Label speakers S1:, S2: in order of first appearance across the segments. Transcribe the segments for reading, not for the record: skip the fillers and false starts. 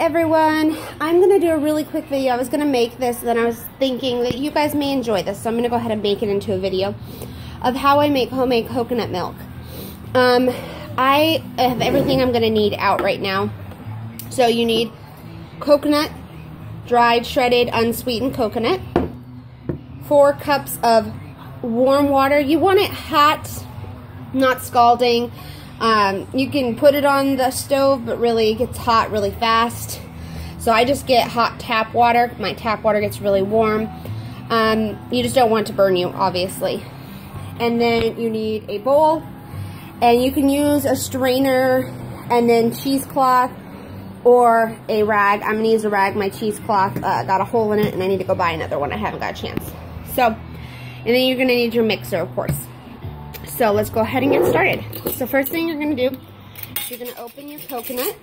S1: everyone, I'm going to do a really quick video. I was going to make this, then I was thinking that you guys may enjoy this, so I'm going to go ahead and make it into a video of how I make homemade coconut milk. I have everything I'm going to need out right now. So you need coconut, dried, shredded, unsweetened coconut, 4 cups of warm water. You want it hot, not scalding. You can put it on the stove, but really it gets hot really fast. So I just get hot tap water. My tap water gets really warm. You just don't want it to burn you, obviously. And then you need a bowl, and you can use a strainer and then cheesecloth or a rag. I'm going to use a rag. My cheesecloth got a hole in it, and I need to go buy another one. I haven't got a chance. So, and then you're going to need your mixer, of course. So let's go ahead and get started. So first thing you're going to do is you're going to open your coconut.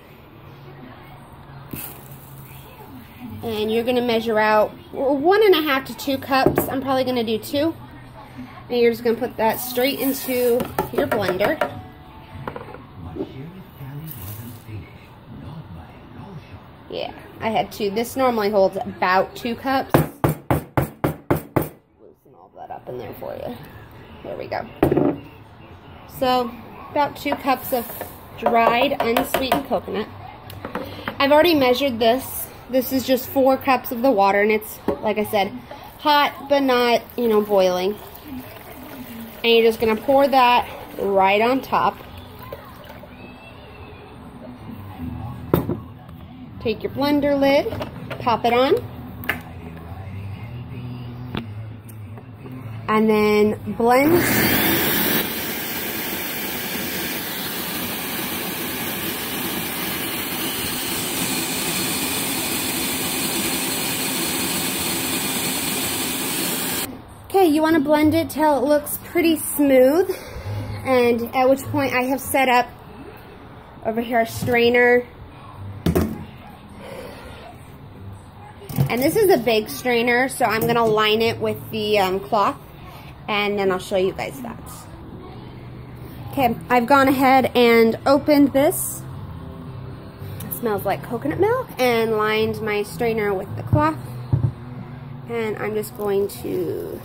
S1: And you're going to measure out 1.5 to 2 cups. I'm probably going to do 2. And you're just going to put that straight into your blender. Yeah, I had 2. This normally holds about 2 cups. Loosen all that up in there for you. There we go. So, about 2 cups of dried, unsweetened coconut. I've already measured this. This is just 4 cups of the water, and it's, like I said, hot, but not, you know, boiling. And you're just going to pour that right on top. Take your blender lid, pop it on, and then blend. Okay, you want to blend it till it looks pretty smooth, and at which point I have set up over here a strainer. And this is a big strainer, so I'm going to line it with the cloth, and then I'll show you guys that. Okay, I've gone ahead and opened this. It smells like coconut milk, and lined my strainer with the cloth. And I'm just going to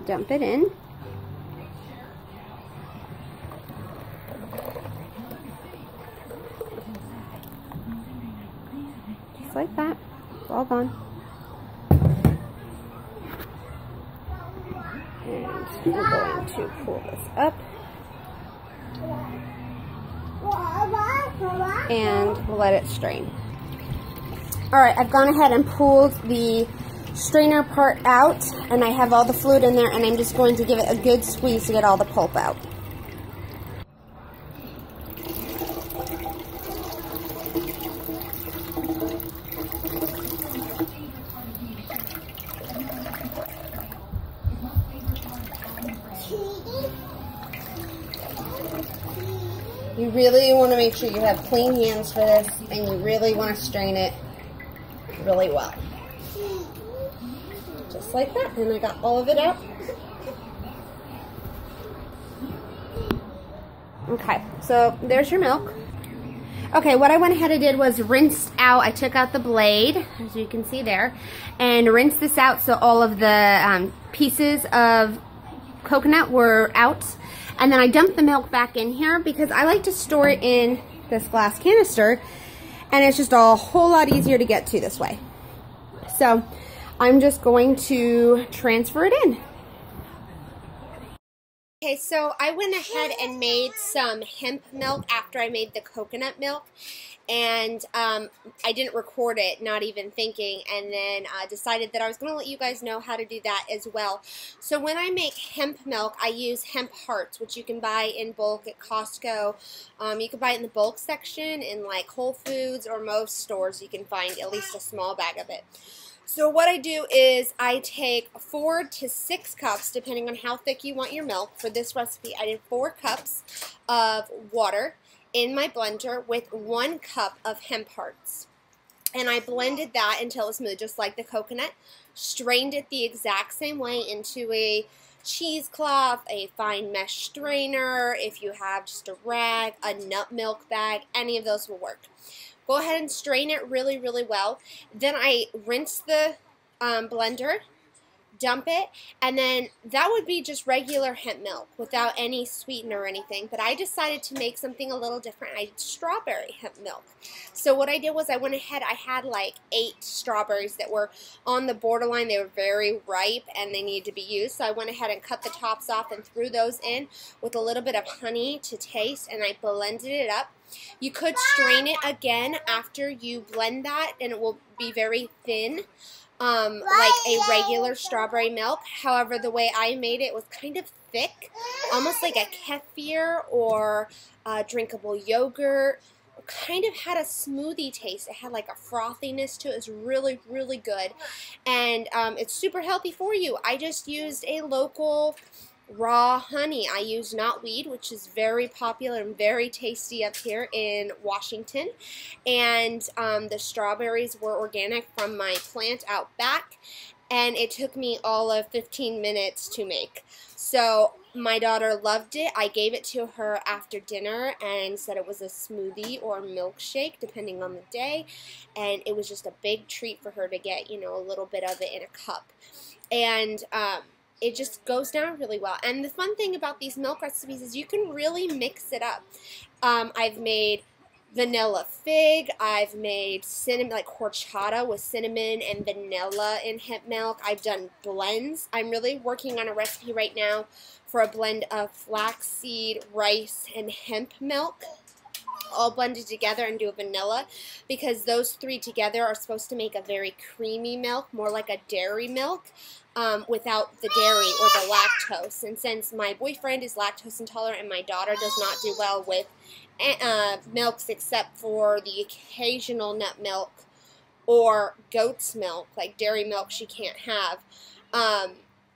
S1: dump it in. Just like that. It's all gone. And I'm going to pull this up. And let it strain. Alright, I've gone ahead and pulled the strainer part out, and I have all the fluid in there, and I'm just going to give it a good squeeze to get all the pulp out. You really want to make sure you have clean hands for this, and you really want to strain it really well. Just like that, and I got all of it out. Okay, so there's your milk. Okay, what I went ahead and did was rinse out, I took out the blade, as you can see there, and rinsed this out so all of the pieces of coconut were out. And then I dumped the milk back in here because I like to store it in this glass canister, and it's just a whole lot easier to get to this way. So I'm just going to transfer it in. Okay, so I went ahead and made some hemp milk after I made the coconut milk, and I didn't record it, not even thinking, and then decided that I was going to let you guys know how to do that as well. So when I make hemp milk, I use hemp hearts, which you can buy in bulk at Costco. You can buy it in the bulk section in like Whole Foods, or most stores you can find at least a small bag of it. So what I do is I take 4 to 6 cups, depending on how thick you want your milk. For this recipe, I did 4 cups of water in my blender with 1 cup of hemp hearts. And I blended that until it was smooth, just like the coconut. Strained it the exact same way into a cheesecloth, a fine mesh strainer. If you have just a rag, a nut milk bag, any of those will work. Go ahead and strain it really, really well. Then I rinse the blender, dump it, and then that would be just regular hemp milk without any sweetener or anything. But I decided to make something a little different. I did strawberry hemp milk. So what I did was I went ahead, I had like 8 strawberries that were on the borderline. They were very ripe and they needed to be used. So I went ahead and cut the tops off and threw those in with a little bit of honey to taste, and I blended it up. You could strain it again after you blend that, and it will be very thin. Like a regular strawberry milk. However, the way I made it was kind of thick, almost like a kefir or drinkable yogurt. It kind of had a smoothie taste. It had like a frothiness to it. It was really, really good. And it's super healthy for you. I just used a local raw honey. I use knotweed, which is very popular and very tasty up here in Washington. And the strawberries were organic from my plant out back. And it took me all of 15 minutes to make. So my daughter loved it. I gave it to her after dinner and said it was a smoothie or milkshake, depending on the day. And it was just a big treat for her to get, you know, a little bit of it in a cup. And it just goes down really well. And the fun thing about these milk recipes is you can really mix it up. I've made vanilla fig. I've made cinnamon, like horchata with cinnamon and vanilla in hemp milk. I've done blends. I'm really working on a recipe right now for a blend of flaxseed, rice, and hemp milk, all blended together, and do a vanilla, because those 3 together are supposed to make a very creamy milk, more like a dairy milk, without the dairy or the lactose. And since my boyfriend is lactose intolerant and my daughter does not do well with milks except for the occasional nut milk or goat's milk, like dairy milk she can't have,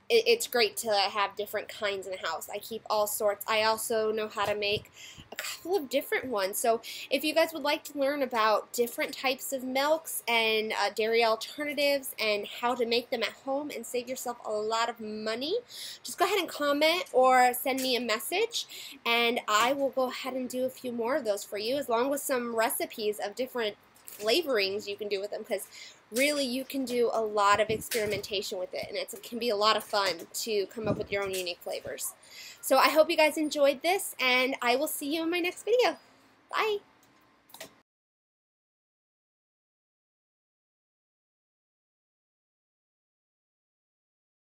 S1: it's great to have different kinds in the house. I keep all sorts. I also know how to make a couple of different ones. So if you guys would like to learn about different types of milks and dairy alternatives and how to make them at home and save yourself a lot of money, just go ahead and comment or send me a message, and I will go ahead and do a few more of those for you, along with some recipes of different flavorings you can do with them, because really you can do a lot of experimentation with it, and it can be a lot of fun to come up with your own unique flavors. So I hope you guys enjoyed this, and I will see you in my next video. Bye!